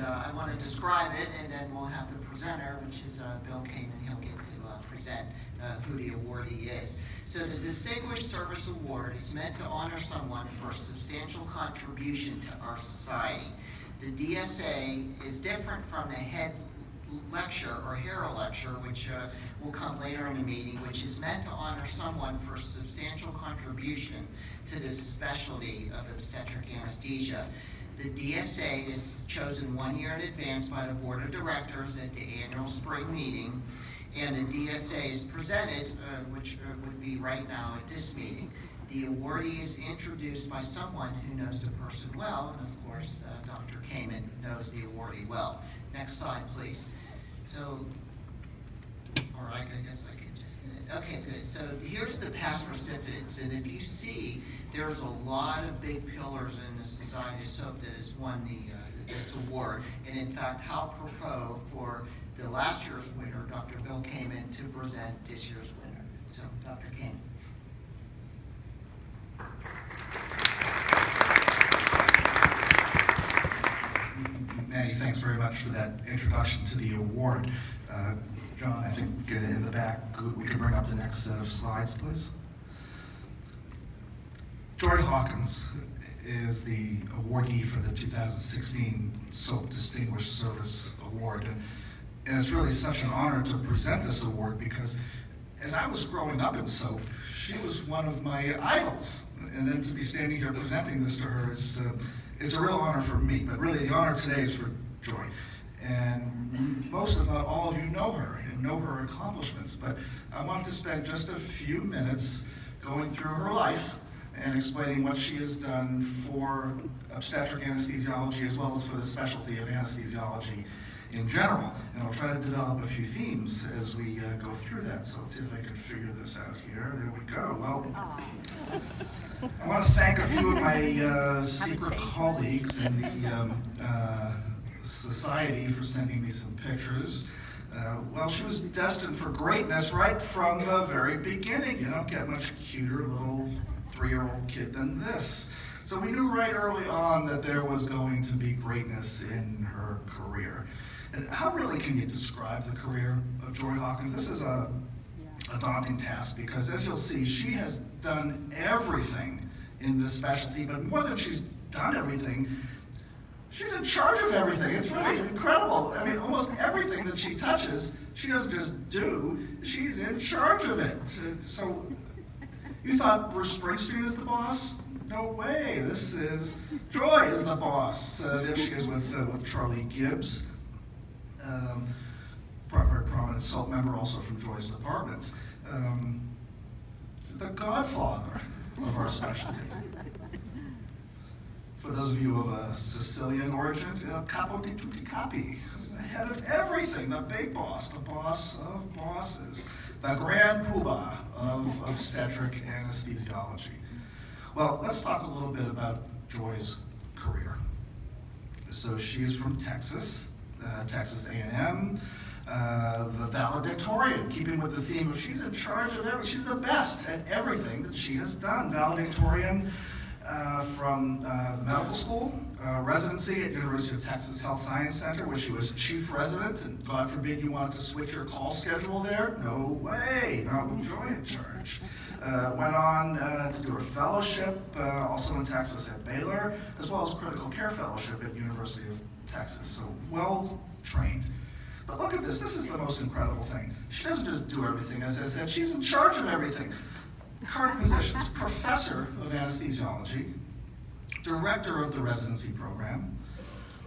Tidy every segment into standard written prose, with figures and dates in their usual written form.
I want to describe it, and then we'll have the presenter, which is Bill Kamen. He'll get to present who the awardee is. So the Distinguished Service Award is meant to honor someone for a substantial contribution to our society. The DSA is different from the head lecture or hero lecture, which will come later in the meeting, which is meant to honor someone for substantial contribution to this specialty of obstetric anesthesia. The DSA is chosen 1 year in advance by the Board of Directors at the annual spring meeting, and the DSA is presented, which would be right now at this meeting. The awardee is introduced by someone who knows the person well, and of course, Dr. Kamen knows the awardee well. Next slide, please. So, or I guess I could just hit it. Okay, good. So here's the past recipients, and if you see, there's a lot of big pillars in the Society of Soap that has won this award. And in fact, how apropos for the last year's winner, Dr. Bill Kamen, to present this year's winner. So, Dr. Kamen. Manny, thanks very much for that introduction to the award. John, I think in the back, we could bring up the next set of slides, please. Joy Hawkins is the awardee for the 2016 Soap Distinguished Service Award. And it's really such an honor to present this award because as I was growing up in soap, she was one of my idols. And then to be standing here presenting this to her is it's a real honor for me, but really the honor today is for Joy. And most, if not all of you know her and know her accomplishments, but I want to spend just a few minutes going through her life and explaining what she has done for obstetric anesthesiology as well as for the specialty of anesthesiology in general. And I'll try to develop a few themes as we go through that. So let's see if I can figure this out here. There we go. Well, I want to thank a few of my secret colleagues in the society for sending me some pictures. Well, she was destined for greatness right from the very beginning. You don't get much cuter little 3-year-old kid than this. So we knew right early on that there was going to be greatness in her career. And how really can you describe the career of Joy Hawkins? This is a daunting task because, as you'll see, she has done everything in this specialty, but more than she's done everything, she's in charge of everything. It's really incredible. I mean, almost everything that she touches, she doesn't just do, she's in charge of it. So you thought Bruce Springsteen is the boss? No way. This is Joy is the boss. There she is with Charlie Gibbs. Very prominent soap member also from Joy's department. The godfather of our specialty. For those of you of a Sicilian origin, capo di tutti capi, the head of everything, the big boss, the boss of bosses, the grand poobah of obstetric anesthesiology. Well, let's talk a little bit about Joy's career. So she is from Texas, Texas A&M, the valedictorian, keeping with the theme of she's in charge of everything. She's the best at everything that she has done. Valedictorian from the medical school, residency at University of Texas Health Science Center, where she was chief resident, and God forbid you wanted to switch your call schedule there. No way, not with Joy in charge. Went on to do her fellowship, also in Texas at Baylor, as well as critical care fellowship at University of Texas, so well trained. But look at this is the most incredible thing. She doesn't just do everything, as I said, she's in charge of everything. Current positions: professor of anesthesiology, director of the residency program,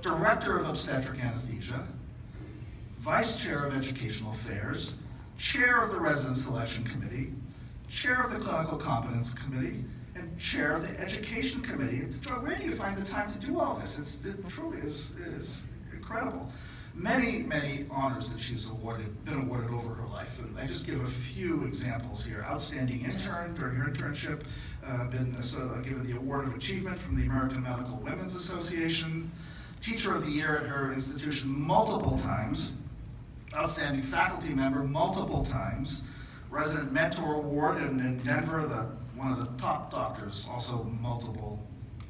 director of obstetric anesthesia, vice chair of educational affairs, chair of the resident selection committee, chair of the clinical competence committee, and chair of the education committee. Where do you find the time to do all this? It truly is incredible. Many, many honors that she's been awarded over her life. And I just give a few examples here. Outstanding intern during her internship, been given the Award of Achievement from the American Medical Women's Association, Teacher of the Year at her institution multiple times, outstanding faculty member multiple times, Resident Mentor Award in Denver, one of the top doctors, also multiple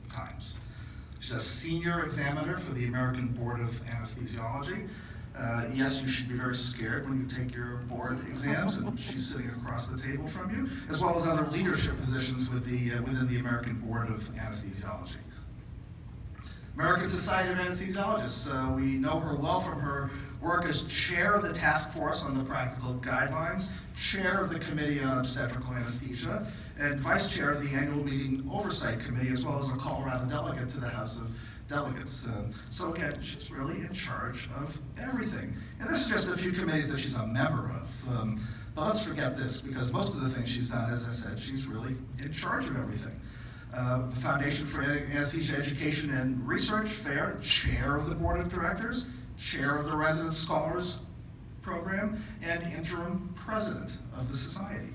times. She's a senior examiner for the American Board of Anesthesiology. Yes, you should be very scared when you take your board exams, and she's sitting across the table from you, as well as other leadership positions within the American Board of Anesthesiology. American Society of Anesthesiologists, we know her well from her work as chair of the task force on the practical guidelines, chair of the Committee on Obstetrical Anesthesia, and vice chair of the annual meeting oversight committee, as well as a Colorado delegate to the House of Delegates. So again, she's really in charge of everything. And this is just a few committees that she's a member of. But let's forget this, because most of the things she's done, as I said, she's really in charge of everything. The Foundation for Anesthesia Education and Research, FAIR, chair of the board of directors, chair of the Resident Scholars Program, and interim president of the society.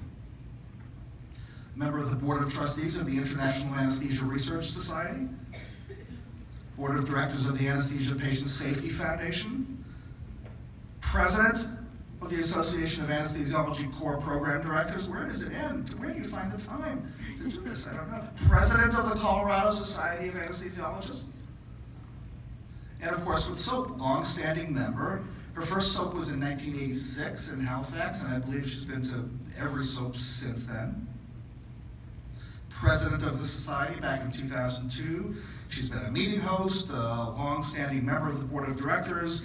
Member of the Board of Trustees of the International Anesthesia Research Society, Board of Directors of the Anesthesia Patient Safety Foundation, President of the Association of Anesthesiology Core Program Directors. Where does it end? Where do you find the time to do this? I don't know. President of the Colorado Society of Anesthesiologists. And of course, with SOAP, long-standing member. Her first SOAP was in 1986 in Halifax, and I believe she's been to every SOAP since then. President of the Society back in 2002. She's been a meeting host, a long-standing member of the Board of Directors,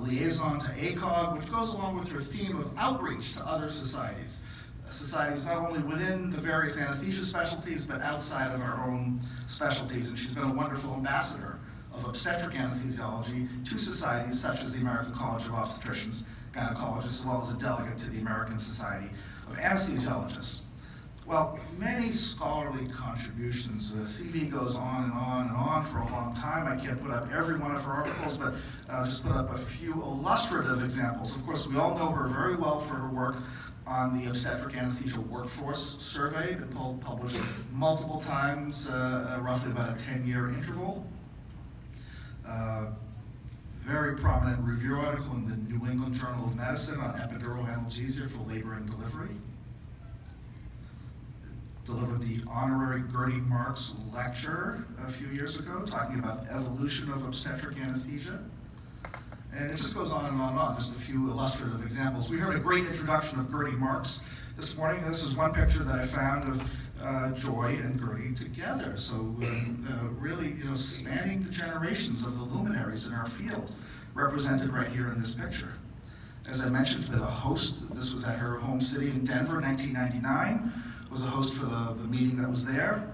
liaison to ACOG, which goes along with her theme of outreach to other societies. Societies not only within the various anesthesia specialties, but outside of our own specialties. And she's been a wonderful ambassador of obstetric anesthesiology to societies such as the American College of Obstetricians, Gynecologists, as well as a delegate to the American Society of Anesthesiologists. Well, many scholarly contributions. CV goes on and on and on for a long time. I can't put up every one of her articles, but just put up a few illustrative examples. Of course, we all know her very well for her work on the obstetric anesthesia workforce survey, been published multiple times, roughly about a 10-year interval. Very prominent review article in the New England Journal of Medicine on epidural analgesia for labor and delivery. Delivered the honorary Gertie Marks lecture a few years ago, talking about evolution of obstetric anesthesia. And it just goes on and on and on, just a few illustrative examples. We heard a great introduction of Gertie Marks this morning. This is one picture that I found of Joy and Gertie together. So really, spanning the generations of the luminaries in our field, represented right here in this picture. As I mentioned, been a host. This was at her home city in Denver, 1999. Was a host for the meeting that was there.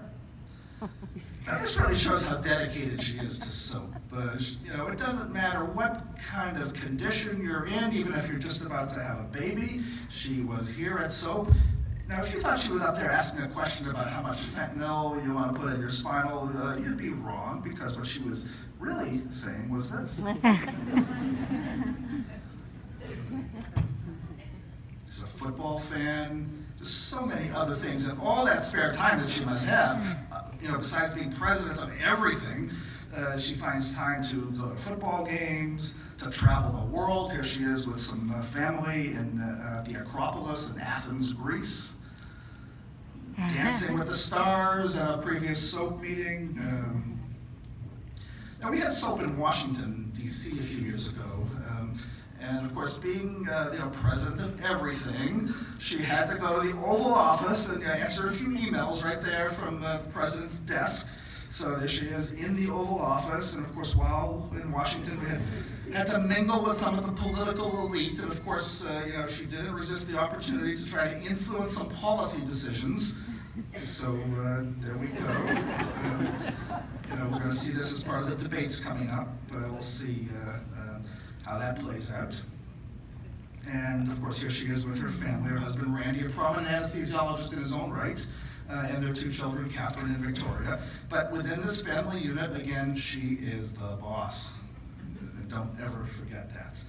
Now this really shows how dedicated she is to soap. It doesn't matter what kind of condition you're in, even if you're just about to have a baby, she was here at SOAP. Now if you thought she was up there asking a question about how much fentanyl you want to put in your spinal, you'd be wrong, because what she was really saying was this. She's a football fan, just so many other things, and all that spare time that she must have, besides being president of everything, she finds time to go to football games, to travel the world. Here she is with some family in the Acropolis in Athens, Greece. Dancing with the Stars at a previous SOAP meeting. Now we had SOAP in Washington, D.C. a few years ago. And of course, being president of everything, she had to go to the Oval Office and answer a few emails right there from the president's desk. So there she is in the Oval Office, and of course, while in Washington, we had to mingle with some of the political elite, and of course, she didn't resist the opportunity to try to influence some policy decisions. So there we go. We're going to see this as part of the debates coming up, but we'll see how that plays out. And of course, here she is with her family, her husband Randy, a prominent anesthesiologist in his own right, and their two children, Catherine and Victoria. But within this family unit, again, she is the boss. Don't ever forget that.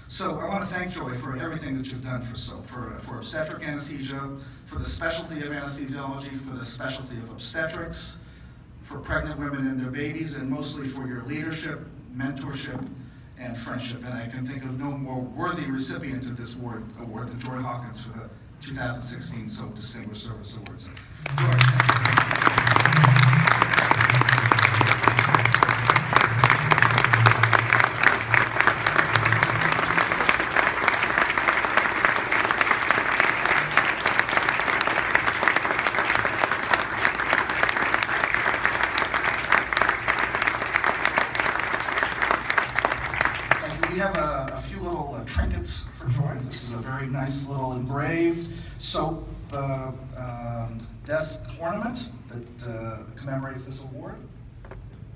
So I want to thank Joy for everything that you've done for SOAP, for obstetric anesthesia, for the specialty of anesthesiology, for the specialty of obstetrics, for pregnant women and their babies, and mostly for your leadership, mentorship, and friendship. And I can think of no more worthy recipient of this award than Joy Hawkins for the 2016 SOAP Distinguished Service Awards. Joy, thank you. we have a few little trinkets for Joy. This is a very nice little engraved soap desk ornament that commemorates this award,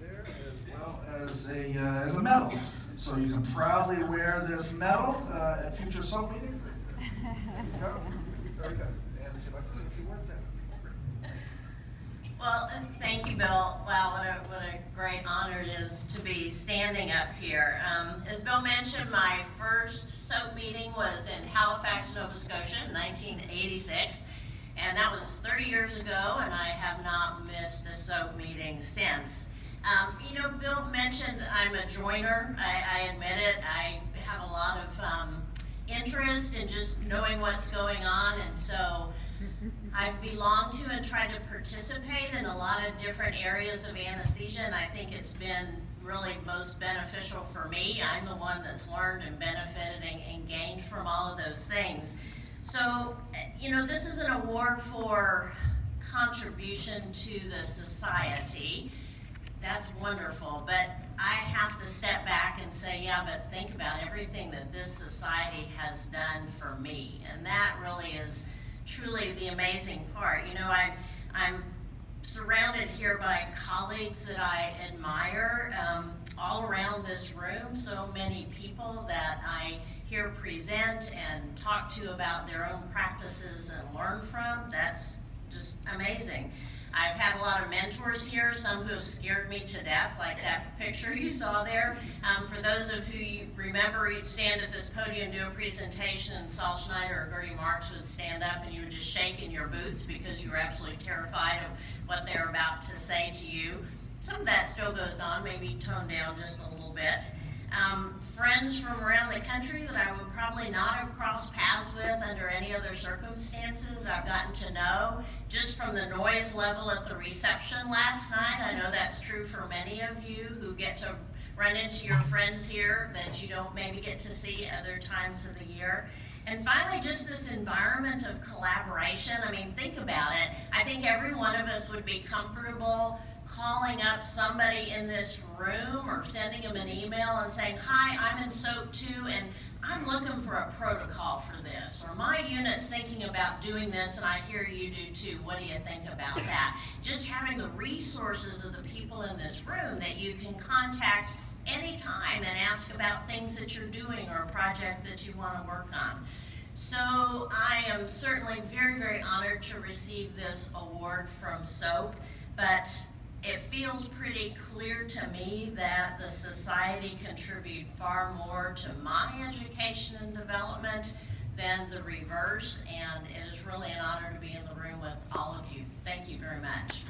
there, as well as a medal. So you can proudly wear this medal at future soap meetings. There you go. Very good. And if you'd like to say a few words, then. Well, thank you, Bill. Wow, what a great honor it is to be standing up here. As Bill mentioned, my first soap meeting was in Halifax, Nova Scotia in 1986. And that was 30 years ago, and I have not missed a soap meeting since. You know, Bill mentioned I'm a joiner. I admit it. I have a lot of interest in just knowing what's going on, and so I've belonged to and tried to participate in a lot of different areas of anesthesia, and I think it's been really most beneficial for me. I'm the one that's learned and benefited and gained from all of those things. So, you know, this is an award for contribution to the society. That's wonderful, but I have to step back and say, yeah, but think about everything that this society has done for me. And that really is truly the amazing part. You know, I'm surrounded here by colleagues that I admire all around this room, so many people that I hear present and talk to about their own practices and learn from. That's just amazing. I've had a lot of mentors here, some who have scared me to death, like that picture you saw there. For those of you who remember, you'd stand at this podium, do a presentation, and Saul Schneider or Gertie Marks would stand up and you would just shake in your boots because you were absolutely terrified of what they were about to say to you. Some of that still goes on, maybe toned down just a little bit. Friends from around the country that I would probably not have crossed paths with under any other circumstances I've gotten to know just from the noise level at the reception last night. I know that's true for many of you who get to run into your friends here that you don't maybe get to see other times of the year. And finally, just this environment of collaboration. I mean, think about it. I think every one of us would be comfortable calling up somebody in this room or sending them an email and saying, hi, I'm in SOAP 2 and I'm looking for a protocol for this, or my unit's thinking about doing this and I hear you do too. What do you think about that? Just having the resources of the people in this room that you can contact anytime and ask about things that you're doing or a project that you want to work on. So I am certainly very, very honored to receive this award from SOAP, but it feels pretty clear to me that the society contributed far more to my education and development than the reverse, and it is really an honor to be in the room with all of you. Thank you very much.